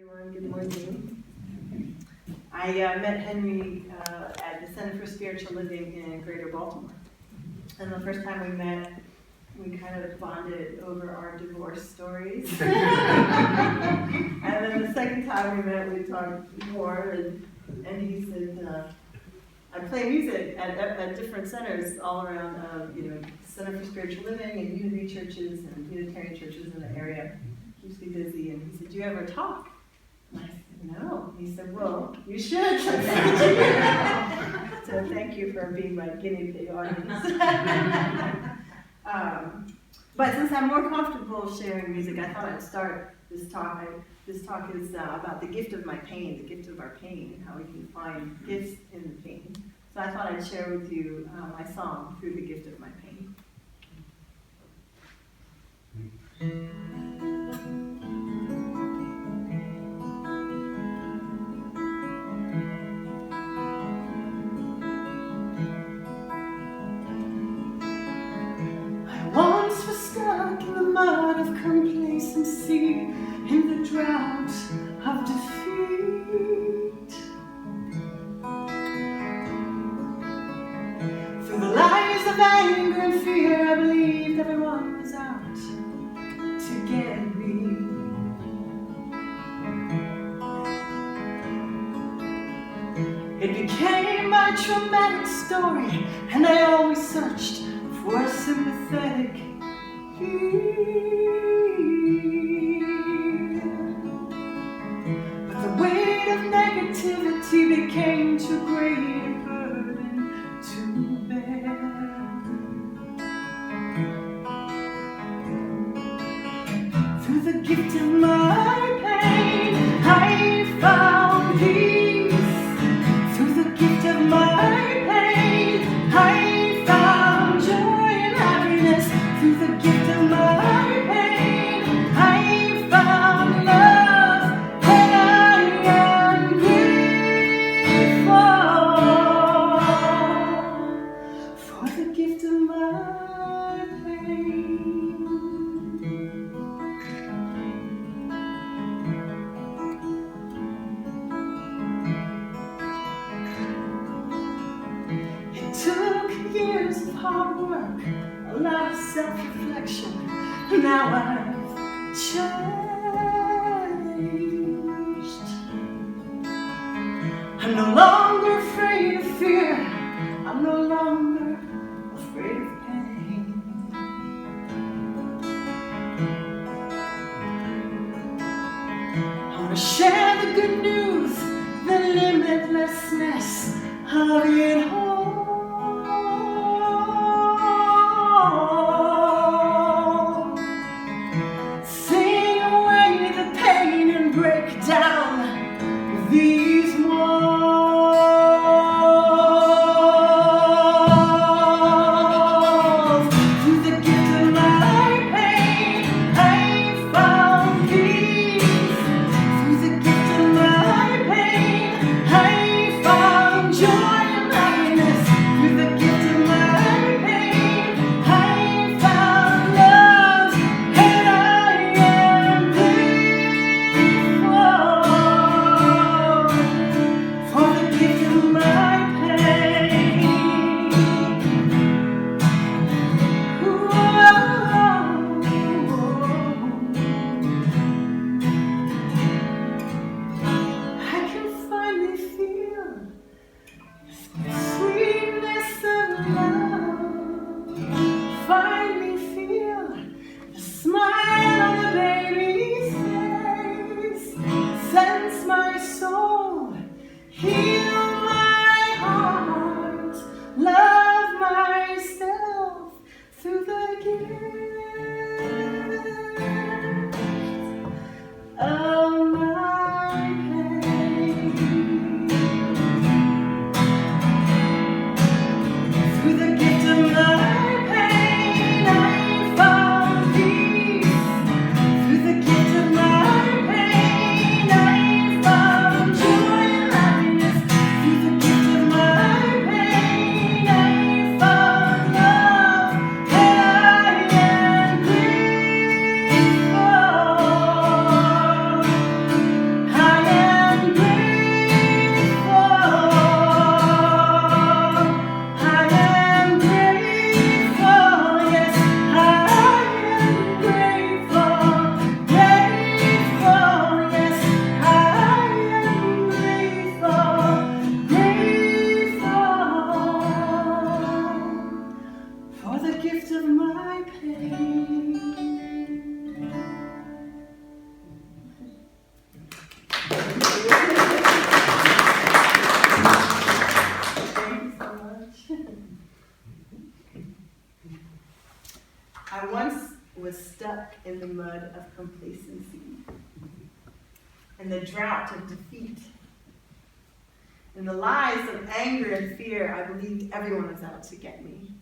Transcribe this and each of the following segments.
everyone. Good morning. I met Henry at the Center for Spiritual Living in Greater Baltimore. And the first time we met, we kind of bonded over our divorce stories. And then the second time we met, we talked more, and he said, I play music at different centers all around, Center for Spiritual Living and Unity churches and Unitarian churches in the area. Keeps me busy, and he said, do you ever talk? And I said, no. He said, well, you should. So thank you for being my guinea pig audience. But since I'm more comfortable sharing music, I thought I'd start this talk. This talk is about the gift of my pain, the gift of our pain, and how we can find gifts in the pain. So I thought I'd share with you my song, Through the Gift of My Pain. I once was stuck in the mud of complacency, in the drought of defeat. Through the lies of anger and fear, I believed everyone was out to get me. It became my traumatic story, and I always searched for a sympathetic but the weight of negativity became too great a burden to bear. Through the gift of my pain, I found peace. Through the gift of my pain, I found joy and happiness. Through the gift of my pain, I found love, and I am grateful for the gift of my pain. It took years of hard work, a lot of self-reflection. Now I've changed. I'm no longer afraid of fear. I'm no longer afraid of pain. I want to share the good news, the limitlessness of it all. Break down these walls. Through the gift of my pain, I found peace. Through the gift of my pain, I found joy and happiness. Through the gift of my pain, I found love, and I am for the gift of my pain. I can finally feel the sweetness of love. Finally feel the smile on the baby's face. Sense my soul, heal my heart, love myself through the gift of my pain. Through the gift of my pain, I found peace. Through the gift of my pain, I found joy and happiness. Through the gift of my pain, I found love, and I am I once was stuck in the mud of complacency, in the drought of defeat, in the lies of anger and fear. I believed everyone was out to get me.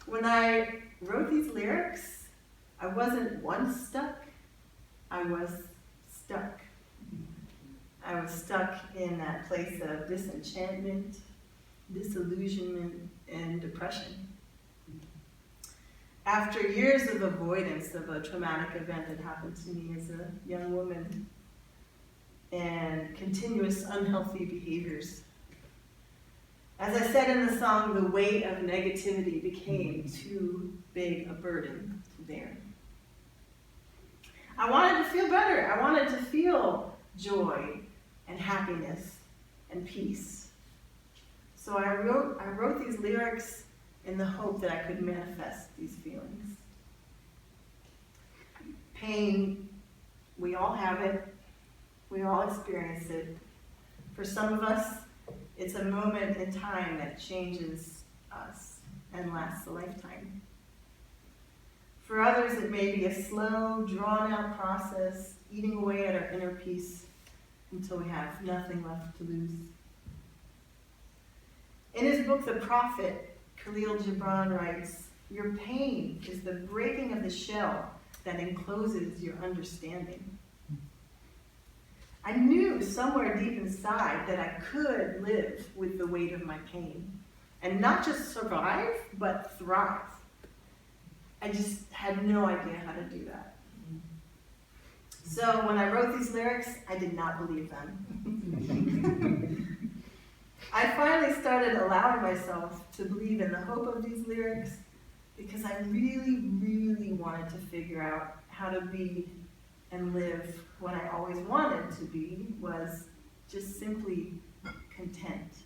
When I wrote these lyrics, I wasn't once stuck, I was stuck. I was stuck in that place of disenchantment, disillusionment, and depression. After years of avoidance of a traumatic event that happened to me as a young woman, and continuous unhealthy behaviors, as I said in the song, the weight of negativity became too big a burden to bear. I wanted to feel better. I wanted to feel joy and happiness and peace. So I wrote these lyrics in the hope that I could manifest these feelings. Pain, we all have it. We all experience it. For some of us, it's a moment in time that changes us and lasts a lifetime. For others, it may be a slow, drawn-out process, eating away at our inner peace until we have nothing left to lose. In his book, The Prophet, Khalil Gibran writes, "Your pain is the breaking of the shell that encloses your understanding." I knew somewhere deep inside that I could live with the weight of my pain, and not just survive, but thrive. I just had no idea how to do that. So when I wrote these lyrics, I did not believe them. I finally started allowing myself to believe in the hope of these lyrics because I really, really wanted to figure out how to be and live what I always wanted to be, was just simply content.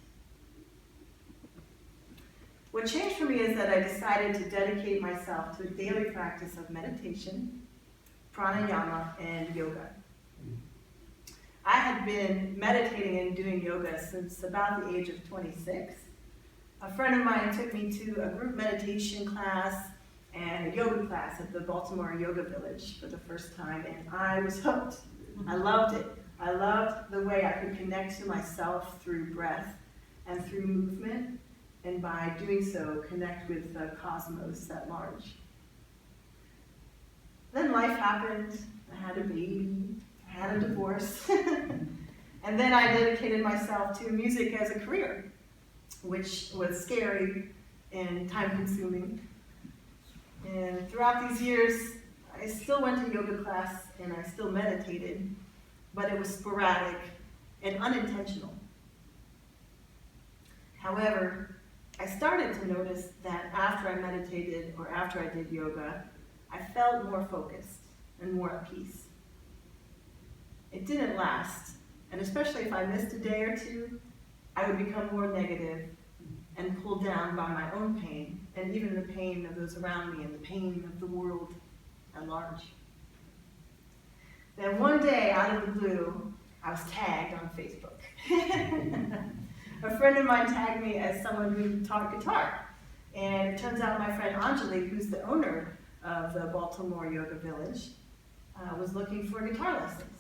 What changed for me is that I decided to dedicate myself to a daily practice of meditation, pranayama, and yoga. I had been meditating and doing yoga since about the age of 26. A friend of mine took me to a group meditation class and a yoga class at the Baltimore Yoga Village for the first time, and I was hooked. I loved it. I loved the way I could connect to myself through breath and through movement, and by doing so, connect with the cosmos at large. Then life happened. I had a baby. I had a divorce. And then I dedicated myself to music as a career, which was scary and time-consuming. And throughout these years, I still went to yoga class and I still meditated, but it was sporadic and unintentional. However, I started to notice that after I meditated or after I did yoga, I felt more focused and more at peace. It didn't last, and especially if I missed a day or two, I would become more negative and pulled down by my own pain, and even the pain of those around me and the pain of the world at large. Then one day, out of the blue, I was tagged on Facebook. A friend of mine tagged me as someone who taught guitar, and it turns out my friend Anjali, who's the owner of the Baltimore Yoga Village, was looking for guitar lessons.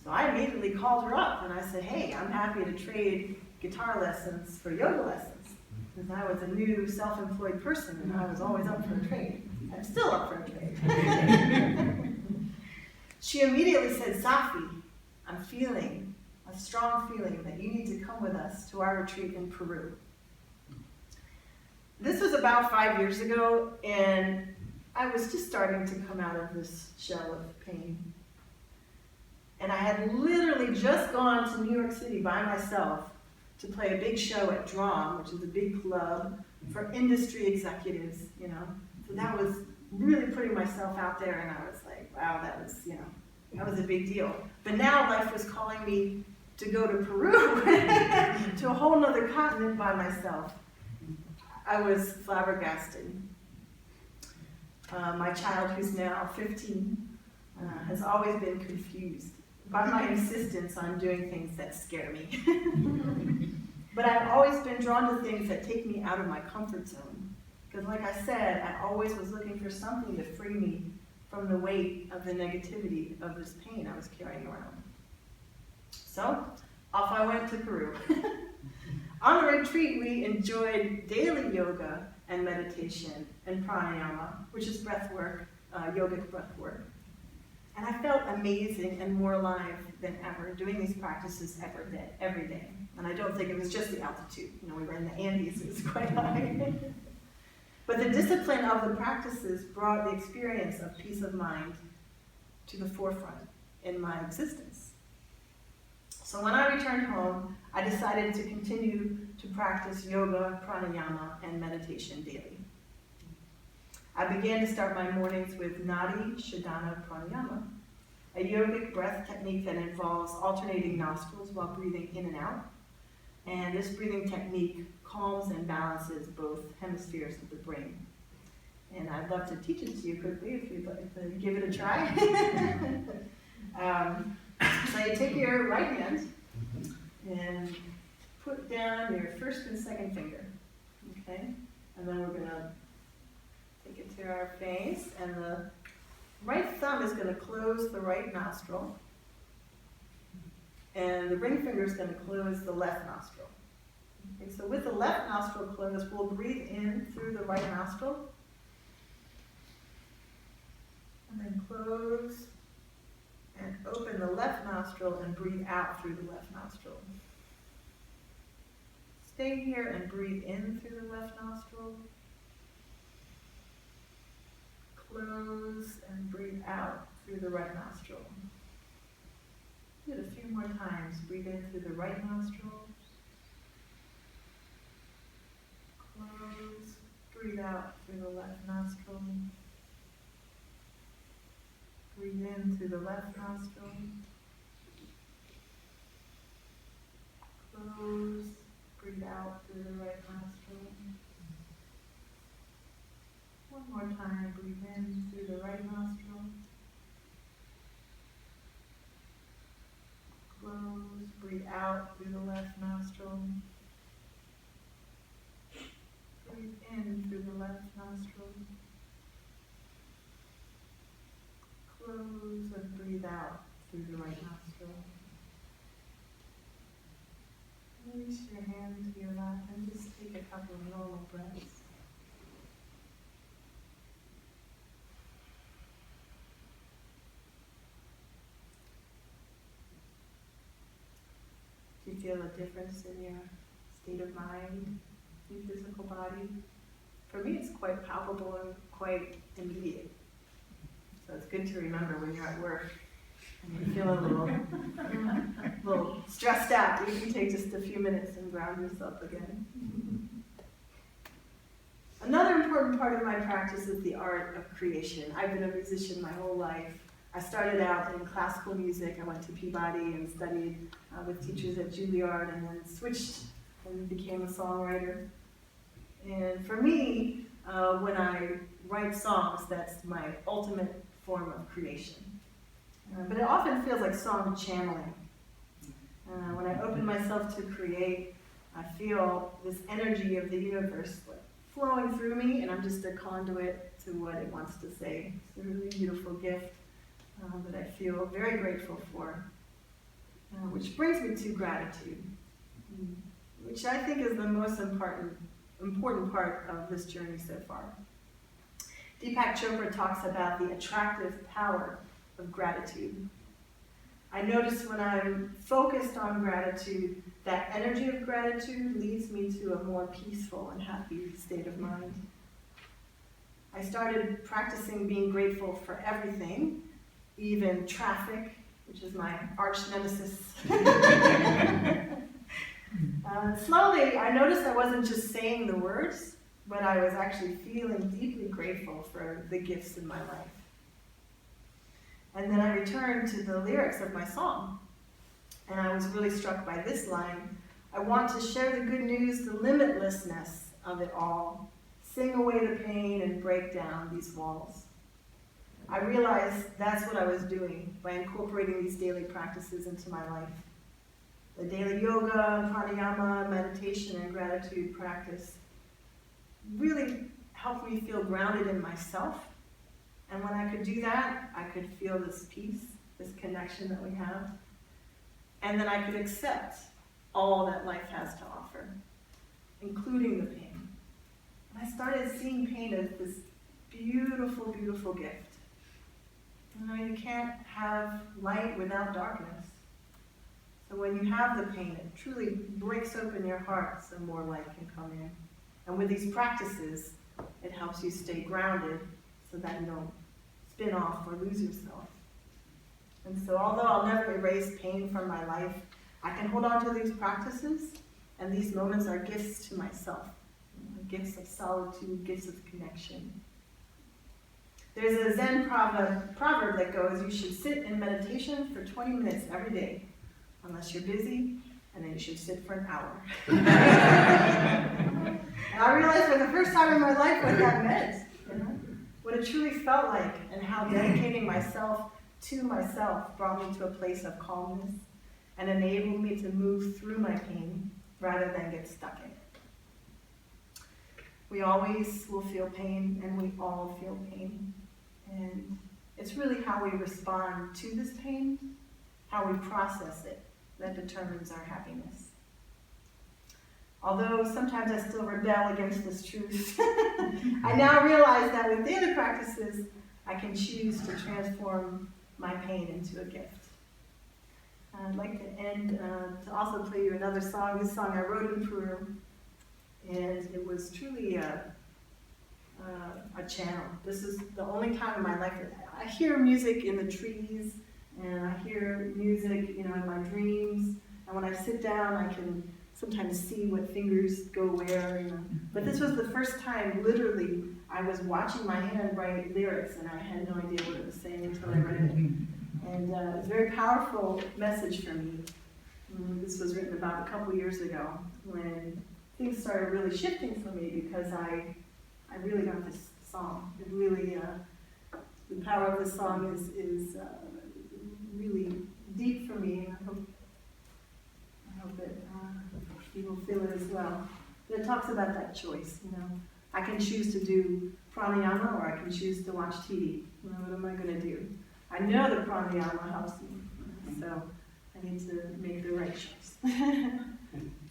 So I immediately called her up and I said, "Hey, I'm happy to trade guitar lessons for yoga lessons." Because I was a new self-employed person and I was always up for a trade. I'm still up for a trade. She immediately said, "Sahffi, I'm feeling a strong feeling that you need to come with us to our retreat in Peru." This was about 5 years ago, and I was just starting to come out of this shell of pain. And I had literally just gone to New York City by myself to play a big show at DRAM, which is a big club for industry executives, you know. So that was really putting myself out there, and I was like, wow, that was, you know, that was a big deal. But now life was calling me to go to Peru, to a whole nother continent by myself. I was flabbergasted. My child, who's now 15, has always been confused by my insistence on doing things that scare me. But I've always been drawn to things that take me out of my comfort zone, Because like I said, I always was looking for something to free me from the weight of the negativity of this pain I was carrying around. So, off I went to Peru. On the retreat, we enjoyed daily yoga and meditation and pranayama, which is breath work, yogic breath work. And I felt amazing and more alive than ever doing these practices every day. And I don't think it was just the altitude. You know, we were in the Andes, it was quite high. But the discipline of the practices brought the experience of peace of mind to the forefront in my existence. So when I returned home, I decided to continue to practice yoga, pranayama, and meditation daily. I began to start my mornings with Nadi Shodhana Pranayama, a yogic breath technique that involves alternating nostrils while breathing in and out. And this breathing technique calms and balances both hemispheres of the brain. And I'd love to teach it to you quickly if you'd like to give it a try. So you take your right hand and put down your first and second finger, okay? And then we're gonna take it to our face, and the right thumb is gonna close the right nostril, and the ring finger is gonna close the left nostril. Okay, so with the left nostril closed, we'll breathe in through the right nostril, and then close and open the left nostril and breathe out through the left nostril. Stay here and breathe in through the left nostril. Close and breathe out through the right nostril. Do it a few more times. Breathe in through the right nostril. Close. Breathe out through the left nostril. Breathe in through the left nostril. Close. Breathe out through the right nostril. One more time. Breathe in through the right nostril. Close. Breathe out through the left nostril. Breathe in through the left nostril. Close and breathe out through the right nostril. Release your hand to your lap and just take a couple of normal breaths. Do you feel a difference in your state of mind, your physical body? For me, it's quite palpable and quite immediate. So it's good to remember when you're at work and you feel a little stressed out. You can take just a few minutes and ground yourself again. Another important part of my practice is the art of creation. I've been a musician my whole life. I started out in classical music. I went to Peabody and studied with teachers at Juilliard, and then switched and became a songwriter. And for me, when I write songs, that's my ultimate form of creation. But it often feels like song channeling. When I open myself to create, I feel this energy of the universe flowing through me, and I'm just a conduit to what it wants to say. It's a really beautiful gift that I feel very grateful for, which brings me to gratitude, which I think is the most important part of this journey so far. Deepak Chopra talks about the attractive power of gratitude. I notice when I'm focused on gratitude, that energy of gratitude leads me to a more peaceful and happy state of mind. I started practicing being grateful for everything, even traffic, which is my arch nemesis. Slowly, I noticed I wasn't just saying the words, but I was actually feeling deeply grateful for the gifts in my life. And then I returned to the lyrics of my song, and I was really struck by this line: I want to share the good news, the limitlessness of it all, sing away the pain and break down these walls. I realized that's what I was doing by incorporating these daily practices into my life. The daily yoga, pranayama, meditation, and gratitude practice really helped me feel grounded in myself. And when I could do that, I could feel this peace, this connection that we have. And then I could accept all that life has to offer, including the pain. And I started seeing pain as this beautiful, beautiful gift. You know, you can't have light without darkness. So when you have the pain, it truly breaks open your heart so more light can come in. And with these practices, it helps you stay grounded so that you don't spin off or lose yourself. And so although I'll never erase pain from my life, I can hold on to these practices, and these moments are gifts to myself. Gifts of solitude, gifts of connection. There's a Zen proverb that goes, you should sit in meditation for 20 minutes every day, unless you're busy, and then you should sit for an hour. And I realized for the first time in my life what that meant, you know? What it truly felt like, and how dedicating myself to myself brought me to a place of calmness and enabled me to move through my pain rather than get stuck in it. We always will feel pain, and we all feel pain. And it's really how we respond to this pain, how we process it, that determines our happiness. Although sometimes I still rebel against this truth, I now realize that with daily practices, I can choose to transform my pain into a gift. I'd like to end to also play you another song. This song I wrote in Peru, and it was truly a channel. This is the only time in my life that I hear music in the trees, and I hear music, you know, in my dreams. And when I sit down, I can sometimes see what fingers go where. You know. But this was the first time, literally, I was watching my hand write lyrics, and I had no idea what it was saying until I read it. And it's a very powerful message for me. This was written about a couple years ago when things started really shifting for me, because I really got this song. It really, the power of this song is really deep for me, and I hope that you will feel it as well. But it talks about that choice, you know. I can choose to do pranayama, or I can choose to watch TV. You know, what am I going to do? I know that pranayama helps me, so I need to make the right choice.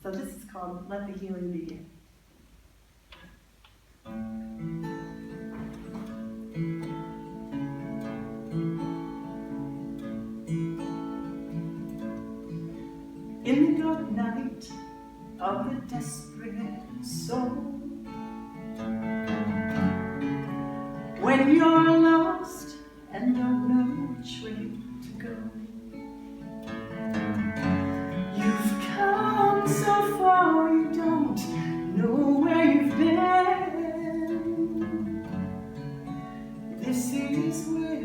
So this is called Let the Healing Begin. In the dark night of the desperate soul, when you're lost and don't know which way to go, you've come so far you don't know where you've been. This is where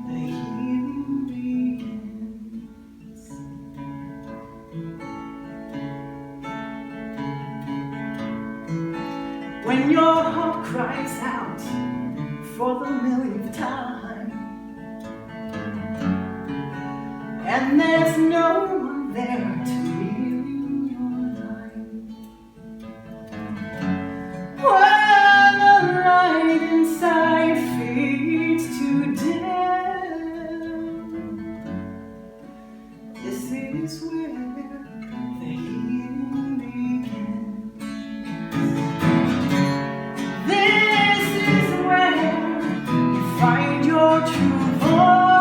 the healing begins. When your heart cries out for the millionth time, and there's no one there to read your mind, when the light inside fades to dim, this is where the healing begins. This is where you find your true voice,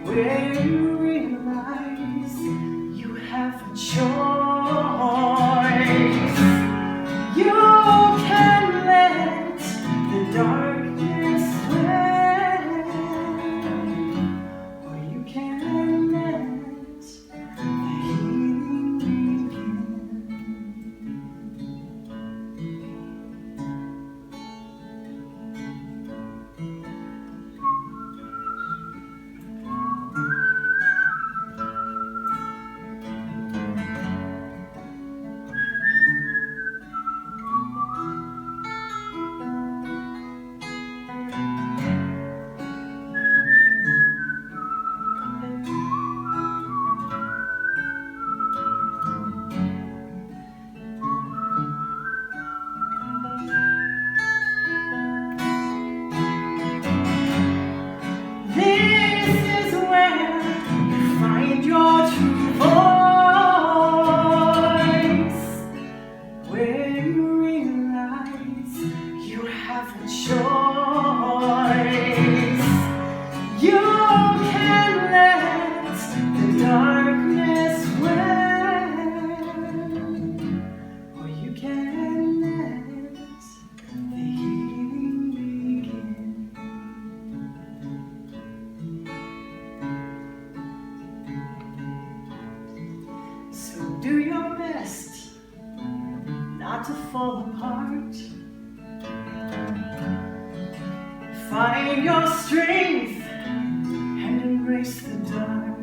where you really Find your strength and embrace the dark.